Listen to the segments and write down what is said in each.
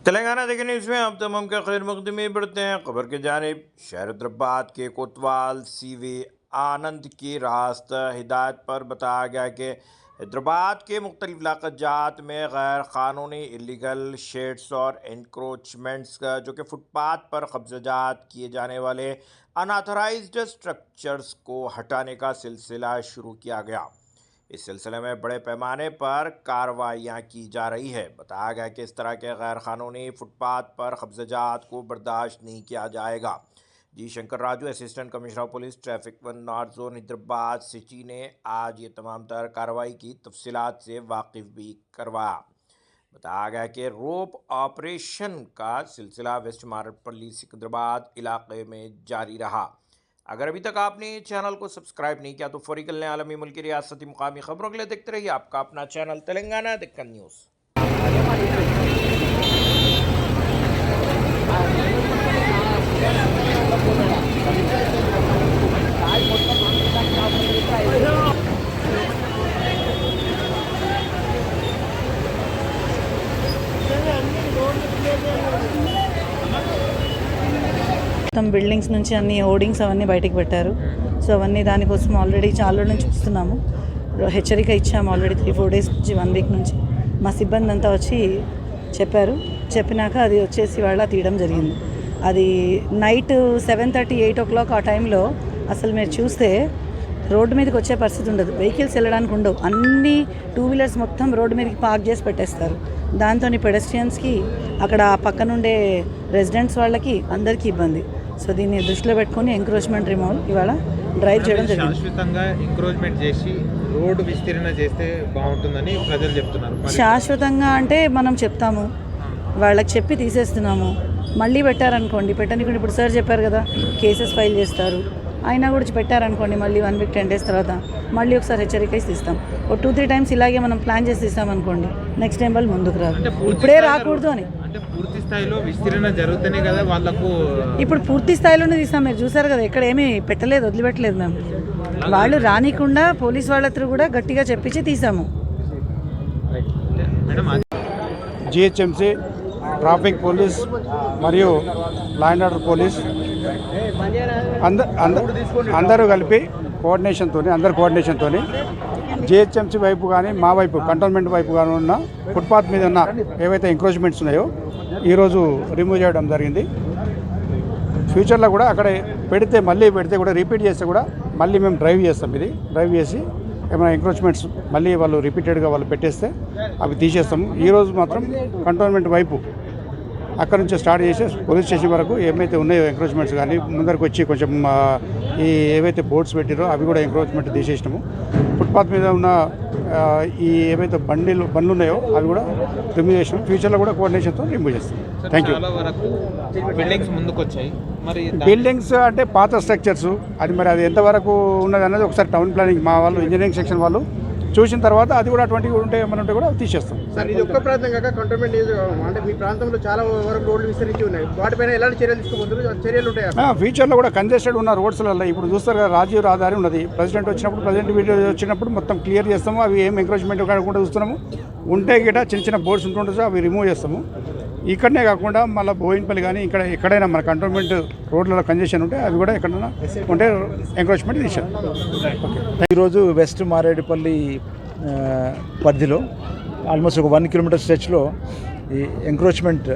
तेलंगाना देखने न्यूज़ में आप तमाम का खैर मकदमे बढ़ते हैं। खबर की जानिब शहर हैदराबाद के कोतवाल सीवे आनंद की रास्त हिदायत पर बताया गया कि हैदराबाद के मुख्तलिफ इलाक़ात में गैर क़ानूनी इलीगल शेड्स और इंक्रोचमेंट्स जो कि फुटपाथ पर कब्ज़ात किए जाने वाले अनऑथराइज्ड स्ट्रक्चर्स को हटाने का सिलसिला शुरू किया गया। इस सिलसिले में बड़े पैमाने पर कार्रवाइयाँ की जा रही है। बताया गया कि इस तरह के गैर कानूनी फुटपाथ पर कब्ज़ात को बर्दाश्त नहीं किया जाएगा। G Shankar Raju, assistant commissioner of police traffic 1 north zone Hyderabad city ने आज ये तमाम तर कार्रवाई की तफसीलात से वाकिफ़ भी करवाया। बताया गया कि रोप ऑपरेशन का सिलसिला वेस्ट मारपल्ली सिकंदराबाद इलाके में जारी रहा। अगर अभी तक आपने चैनल को सब्सक्राइब नहीं किया तो फौरी कल आलमी मुल्की रियासती मुकामी खबरों के लिए देखते रहिए आपका अपना चैनल तेलंगाना दक्कन न्यूज़। మొత్తం బిల్డింగ్స్ నుంచి అన్ని హోర్డింగ్స్ అవన్నీ బయటకు పెట్టారు. సో అవన్నీ దానికోసం ఆల్రెడీ చాలా రోజుల నుంచి చూస్తున్నాము. హెచ్చరిక ఇచ్చాము ఆల్రెడీ 3-4 డేస్ నుంచి, 1 వీక్ నుంచి. మా సిబ్బంది అంతా వచ్చి చెప్పారు. చెప్పినాక అది వచ్చేసి వాళ్ళ తీయడం జరిగింది. అది నైట్ 7:30, 8 o'clock ఆ టైంలో అసలు మీరు చూస్తే రోడ్డు మీదకి వచ్చే పరిస్థితి ఉండదు. వెహికల్స్ వెళ్ళడానికి ఉండవు. అన్ని 2 వీలర్స్ మొత్తం రోడ్డు మీదకి పార్క్ చేసి పెట్టేస్తారు. దాంతో పెడస్ట్రియన్స్కి, అక్కడ పక్కనుండే రెసిడెంట్స్ వాళ్ళకి అందరికీ ఇబ్బంది. సో దీన్ని దృష్టిలో పెట్టుకొని ఎంక్రోచ్మెంట్ రిమూవల్ ఇవాళ డ్రైవ్ చేయడం జరిగింది. శాశ్వతంగా ఎంక్రోచ్మెంట్ చేసి రోడ్డు విస్తీర్ణ చేస్తే బాగుంటుందని ప్రజలు చెప్తున్నారు. శాశ్వతంగా అంటే మనం చెప్తాము, వాళ్ళకి చెప్పి తీసేస్తున్నాము. మళ్ళీ పెట్టారనుకోండి, పెట్టనికుండా ఇప్పుడు సార్ చెప్పారు కదా కేసెస్ ఫైల్ చేస్తారు. అయినా కూడా పెట్టారనుకోండి, మళ్ళీ 1 వీక్ 10 days తర్వాత మళ్ళీ ఒకసారి హెచ్చరిక తీస్తాం. ఒక 2-3 times ఇలాగే మనం ప్లాన్ చేసి తీస్తామనుకోండి, నెక్స్ట్ టైం వాళ్ళు ముందుకు రాదు. ఇప్పుడే రాకూడదు అని అంటే పూర్తి స్థాయిలో విస్తీర్ణ జరుగుతూనే కదా వాళ్ళకు. ఇప్పుడు పూర్తి స్థాయిలోనే తీస్తాం. మీరు చూసారు కదా, ఎక్కడ ఏమీ పెట్టలేదు, వదిలిపెట్టలేదు మేము. వాళ్ళు రానికుండా పోలీస్ వాళ్ళతో కూడా గట్టిగా చెప్పించి తీసాము. జిహెచ్ఎంసీ ట్రాఫిక్ పోలీస్ మరియు లా అండ్ ఆర్డర్ పోలీస్ అందరూ కలిపి అందరి కోఆర్డినేషన్తో జిహెచ్ఎంసీ వైపు కానీ మా వైపు కంటోన్మెంట్ వైపు కానీ ఉన్న ఫుట్పాత్ మీద ఉన్న ఏవైతే ఎంక్రోచ్మెంట్స్ ఉన్నాయో ఈరోజు రిమూవ్ చేయడం జరిగింది. ఫ్యూచర్లో కూడా అక్కడ మళ్ళీ పెడితే కూడా రిపీట్ చేస్తే కూడా మళ్ళీ మేము డ్రైవ్ చేస్తాం. ఇది డ్రైవ్ చేసి ఏమైనా ఎంక్రోచ్మెంట్స్ మళ్ళీ వాళ్ళు రిపీటెడ్గా వాళ్ళు పెట్టేస్తే అవి తీసేస్తాము. ఈరోజు మాత్రం కంటోన్మెంట్ వైపు అక్కడ నుంచి స్టార్ట్ చేసి పోలీస్ స్టేషన్ వరకు ఏమైతే ఉన్నాయో ఎంక్రోచ్మెంట్స్ కానీ ముందరికి వచ్చి కొంచెం ఈ ఏవైతే బోర్డ్స్ పెట్టారో అవి కూడా ఎంక్రోచ్మెంట్ తీసేసినాము. ఫుట్పాత్ మీద ఉన్న ఈ ఏవైతే బండ్లు ఉన్నాయో అవి కూడా రిమూవ్ చేసినాము. ఫ్యూచర్లో కూడా కోఆర్డినేషన్తో రిమూవ్ చేస్తాం. Thank you. బిల్డింగ్స్ ముందుకు వచ్చాయి. మరి బిల్డింగ్స్ అంటే పాత స్ట్రక్చర్స్, అది ఎంతవరకు ఉన్నది అన్నది ఒకసారి టౌన్ ప్లానింగ్ మా వాళ్ళు ఇంజనీరింగ్ సెక్షన్ వాళ్ళు చూసిన తర్వాత అది కూడా 20 ఉంటే ఏమైనా ఉంటే కూడా తీసేస్తాం. సార్, ఇది ఒక్క ప్రాంతం కాక కంటోన్మెంట్ అంటే మీ ప్రాంతంలో చాలా వరకు రోడ్లు విస్తరించి ఉన్నాయి. వాటిపైన ఎలాంటి చర్యలు తీసుకోబోతున్నారు? చర్యలు ఉంటాయా? ఫ్యూచర్లో కూడా కంజెస్టెడ్ ఉన్న రోడ్స్లలో ఇప్పుడు చూస్తారు కదా, రాజీవ్ రహదారి ఉన్నది. ప్రెసిడెంట్ వీడియో వచ్చినప్పుడు మొత్తం క్లియర్ చేస్తాము. అవి ఏం ఎంకరేజ్మెంట్ కాకుండా చూస్తున్నాము. ఉంటే గిట చిన్న బోర్డ్స్ ఉంటుంటే అవి రిమూవ్ చేస్తాము. ఇక్కడనే కాకుండా మళ్ళీ బోయిన్పల్లి కానీ ఇక్కడ ఎక్కడైనా మన కంటోన్మెంట్ రోడ్లలో కంజెషన్ ఉంటే అవి కూడా ఎక్కడైనా ఉంటే ఎంకరేజ్మెంట్ తీసాం. ఈరోజు వెస్ట్ మారేడుపల్లి పరిధిలో ఆల్మోస్ట్ ఒక 1 kilometer స్ట్రెచ్లో ఈ ఎంక్రోచ్మెంట్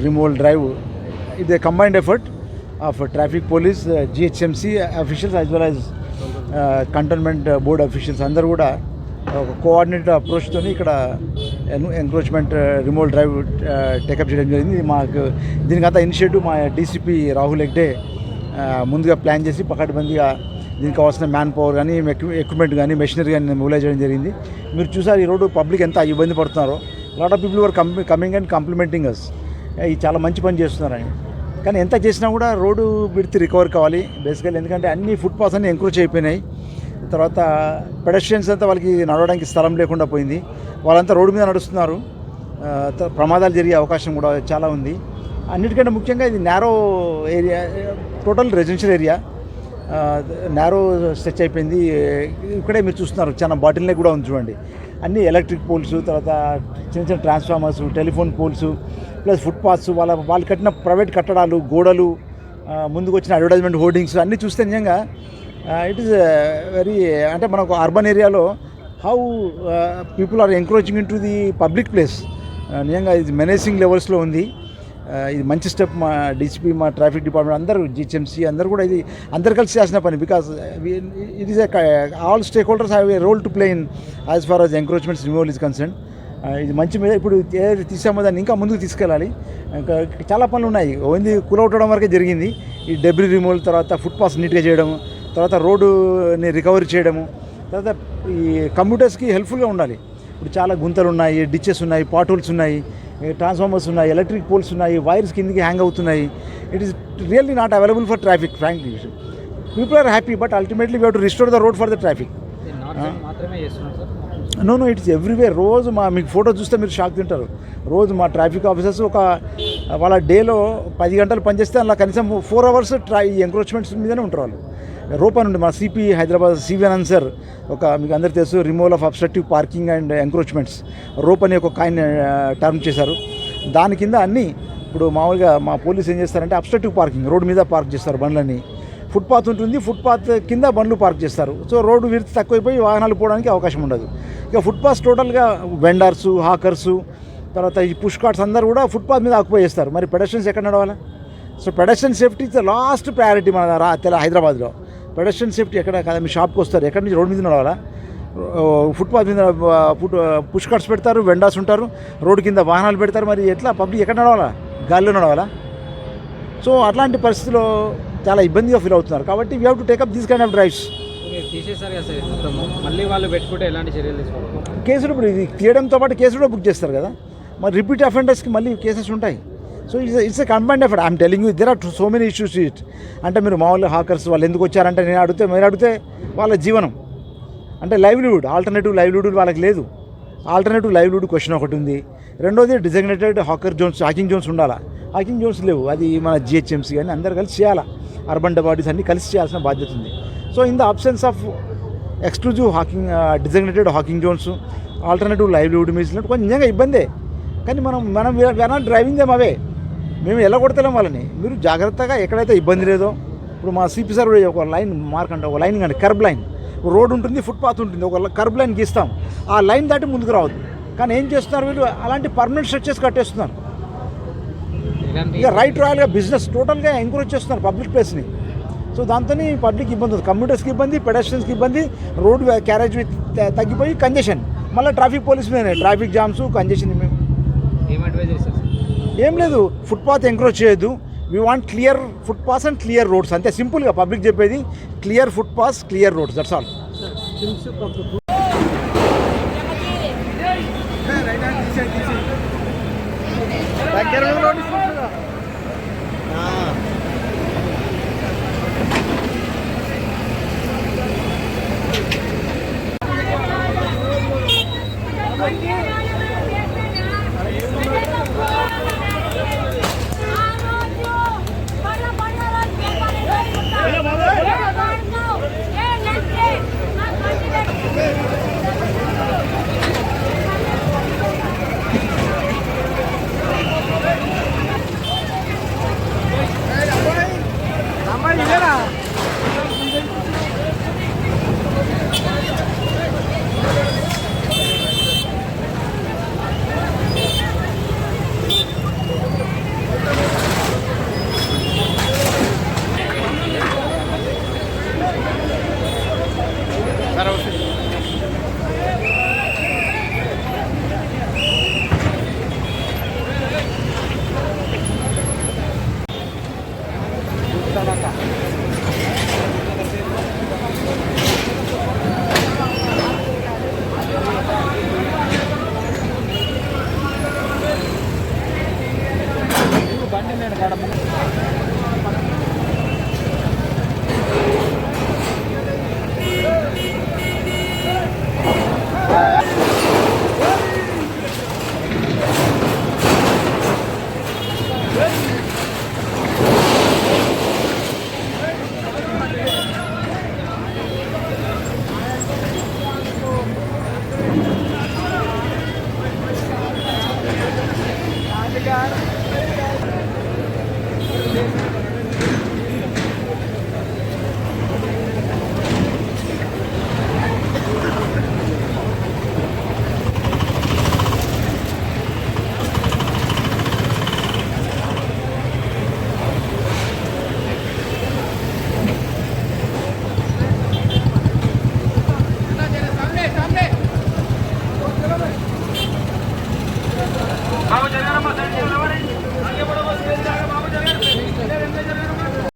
రిమూవల్ డ్రైవ్ ఇది combined effort of traffic police, GHMC officials as well as cantonment board officials అందరూ కూడా ఒక కోఆర్డినేటెడ్ అప్రోచ్తో ఇక్కడ ఎంక్రోచ్మెంట్ రిమూవల్ డ్రైవ్ టేకప్ చేయడం జరిగింది. దీనికంతా ఇనిషియేటివ్ మా డీసీపీ రాహుల్ హెగ్డే ముందుగా ప్లాన్ చేసి పకడ్బందీగా దీనికి కావాల్సిన మ్యాన్ పవర్ కానీ ఎక్విప్మెంట్ కానీ మెషినరీ కానీ మొబిలైజ్ చేయడం జరిగింది. మీరు చూసారు ఈ రోడ్డు పబ్లిక్ ఎంత ఇబ్బంది పడుతున్నారో. Lot of people were coming and complimenting us. ఇది చాలా మంచి పని చేస్తున్నారని. కానీ ఎంత చేసినా కూడా రోడ్డు విడ్త్ రికవర్ కావాలి బేసికల్. ఎందుకంటే అన్ని ఫుట్పాత్స్ అన్నీ ఎంక్రోచ్ అయిపోయినాయి. తర్వాత పెడస్ట్రియన్స్ అంతా వాళ్ళకి నడవడానికి స్థలం లేకుండా పోయింది. వాళ్ళంతా రోడ్డు మీద నడుస్తున్నారు. ప్రమాదాలు జరిగే అవకాశం కూడా చాలా ఉంది. అన్నిటికంటే ముఖ్యంగా ఇది narrow area, total residential area. Narrow stretch అయిపోయింది. ఇక్కడే మీరు చూస్తున్నారు చాలా బాటిల్ నెక్ కూడా ఉంది చూడండి. అన్ని ఎలక్ట్రిక్ పోల్స్, తర్వాత చిన్న చిన్న transformers, telephone poles, plus footpaths వాళ్ళు కట్టిన ప్రైవేట్ కట్టడాలు, గోడలు, ముందుకు వచ్చిన అడ్వర్టైజ్మెంట్ హోర్డింగ్స్ అన్నీ చూస్తే నిజంగా ఇట్ ఈస్ వెరీ, అంటే మనకు అర్బన్ ఏరియాలో how people are encroaching in to the public place, నిజంగా ఇది మెనేసింగ్ లెవెల్స్లో ఉంది. ఇది మంచి స్టెప్. మా డీసీపీ, మా ట్రాఫిక్ డిపార్ట్మెంట్ అందరూ, జిహెచ్ఎంసీ అందరూ కూడా ఇది అందరు కలిసి చేసిన పని. Because it is all stakeholders have a role to play in as far as encroachments removal is concern. ఇది మంచి మీద ఇప్పుడు ఏదైతే తీసామో దాన్ని ఇంకా ముందుకు తీసుకెళ్ళాలి. ఇంకా చాలా పనులు ఉన్నాయి. ఓన్లీ కూలౌట్టడం వరకే జరిగింది. ఈ డెబ్రీ రిమూవల్, తర్వాత ఫుట్పాత్స్ నీట్గా చేయడం, తర్వాత రోడ్డుని రికవరీ చేయడము, తర్వాత ఈ కమ్యూటర్స్కి హెల్ప్ఫుల్గా ఉండాలి. ఇప్పుడు చాలా గుంతలు ఉన్నాయి, డిచెస్ ఉన్నాయి, పాట్ హోల్స్ ఉన్నాయి, ట్రాన్స్ఫార్మర్స్ ఉన్నాయి, ఎలక్ట్రిక్ పోల్స్ ఉన్నాయి, వైర్స్ కిందకి హ్యాంగ్ అవుతున్నాయి. It is really not available for traffic. Frankly people are happy, but ultimately we have to restore the road for the traffic. No it's everywhere. రోజు మీకు photo చూస్తే మీరు shock తింటారు. రోజు మా ట్రాఫిక్ ఆఫీసర్స్ వాళ్ళ డేలో 10 గంటలు పనిచేస్తే అలా కనీసం 4 hours ఈ ఎంక్రోచ్మెంట్స్ మీదనే ఉంటారు వాళ్ళు. రోపా నుండి మా సిపి హైదరాబాద్ సివి అనంత్ సార్, మీకు అందరికీ తెలుసు, removal of obstructive parking and encroachments, ROPE అని ఒక కాయిన్ టర్మ్ చేశారు. దాని కింద అన్నీ ఇప్పుడు మామూలుగా మా పోలీసు ఏం చేస్తారంటే అబ్స్ట్రక్టివ్ పార్కింగ్, రోడ్డు మీద పార్క్ చేస్తారు బండ్లని. ఫుట్పాత్ ఉంటుంది, ఫుట్పాత్ కింద బండ్లు పార్క్ చేస్తారు. సో రోడ్డు విడత తక్కువైపోయి వాహనాలు పోవడానికి అవకాశం ఉండదు. ఇక ఫుట్పాత్ టోటల్గా వెండర్సు, హాకర్సు, తర్వాత ఈ పుష్ కార్ట్స్ అందరూ కూడా ఫుట్పాత్ మీద ఆక్యుపై చేస్తారు. మరి పెడస్ట్రియన్స్ ఎక్కడ నడవాలా? So pedestrian safety is the last priority మన హైదరాబాద్లో. పెడస్ట్రియన్ సేఫ్టీ ఎక్కడ కదా, మీ షాప్కి వస్తారు, ఎక్కడి నుంచి రోడ్డు మీద నడవాలా? ఫుట్పాత్ మీద పుష్ కార్ట్స్ పెడతారు, వెండర్స్ ఉంటారు, రోడ్డు కింద వాహనాలు పెడతారు. మరి ఎట్లా పబ్లిక్ ఎక్కడ నడవాలా? గాలిలో నడవాలా? సో అట్లాంటి పరిస్థితిలో చాలా ఇబ్బందిగా ఫీల్ అవుతున్నారు. కాబట్టి we have to take up these kind of drives. తీసేసారు కదా సార్ మొత్తం, మళ్ళీ వాళ్ళు పెట్టుకుంటే ఎలాంటి చర్యలు తీసుకోవాలి? కేసులు ఇప్పుడు ఇది తీయడంతో పాటు కేసులు కూడా బుక్ చేస్తారు కదా, మరి రిపీట్ అఫెండర్స్కి మళ్ళీ కేసెస్ ఉంటాయి. So it's a combined effort. I'm telling you there are so many issues it. అంటే మీరు మామూలుగా హాకర్స్ వాళ్ళు ఎందుకు వచ్చారంటే మీరు అడిగితే వాళ్ళ జీవనం అంటే లైవ్లీవుడ్, ఆల్టర్నేటివ్ లైవ్లీవుడ్ వాళ్ళకి లేదు. ఆల్టర్నేటివ్ లైవ్లీవుడ్ క్వశ్చన్ ఒకటి ఉంది. రెండోది డిజగ్నేటెడ్ హాకింగ్ జోన్స్ ఉండాలా. హాకింగ్ జోన్స్ లేవు. అది మన జిహెచ్ఎంసీ కానీ అందరు కలిసి చేయాలా. అర్బన్ బాడీస్ అన్నీ కలిసి చేయాల్సిన బాధ్యత ఉంది. So in the absence of exclusive designated hawking zones, alternative livelihood మీసినట్టు కొంచెం నిజంగా ఇబ్బందే. కానీ మనం వీఆర్ డ్రైవింగ్ దేమ్ అవే. మేము ఎలా కొడతలేం వాళ్ళని. మీరు జాగ్రత్తగా ఎక్కడైతే ఇబ్బంది లేదో, ఇప్పుడు మా సిపి సార్ ఒక లైన్ మార్క్ అంటే ఒక లైన్ అంటే కర్బ్ లైన్, రోడ్ ఉంటుంది, ఫుట్పాత్ ఉంటుంది, ఒక కర్బ్ లైన్ గీస్తాం. ఆ లైన్ దాటి ముందుకు రావద్దు. కానీ ఏం చేస్తున్నారు వీళ్ళు? అలాంటి పర్మనెంట్ స్ట్రక్చర్స్ కట్టేస్తున్నారు. ఇక రైట్ రాయల్గా బిజినెస్ టోటల్గా ఎంకరేజ్ చేస్తున్నారు పబ్లిక్ ప్లేస్ని. సో దాంతో పబ్లిక్ ఇబ్బంది అవుతుంది, కమ్యూటర్స్కి ఇబ్బంది, పెడస్ట్రియన్స్కి ఇబ్బంది, రోడ్ క్యారేజ్ తగ్గిపోయి కంజెషన్, మళ్ళీ ట్రాఫిక్ పోలీస్ మీదనే ట్రాఫిక్ జామ్స్, కంజెషన్. ఏం లేదు, ఫుట్పాత్ ఎంకరేజ్ చేయొద్దు. We want clear footpaths and clear roads. అంతే సింపుల్గా పబ్లిక్ చెప్పేది, clear footpaths, clear roads, that's all. यार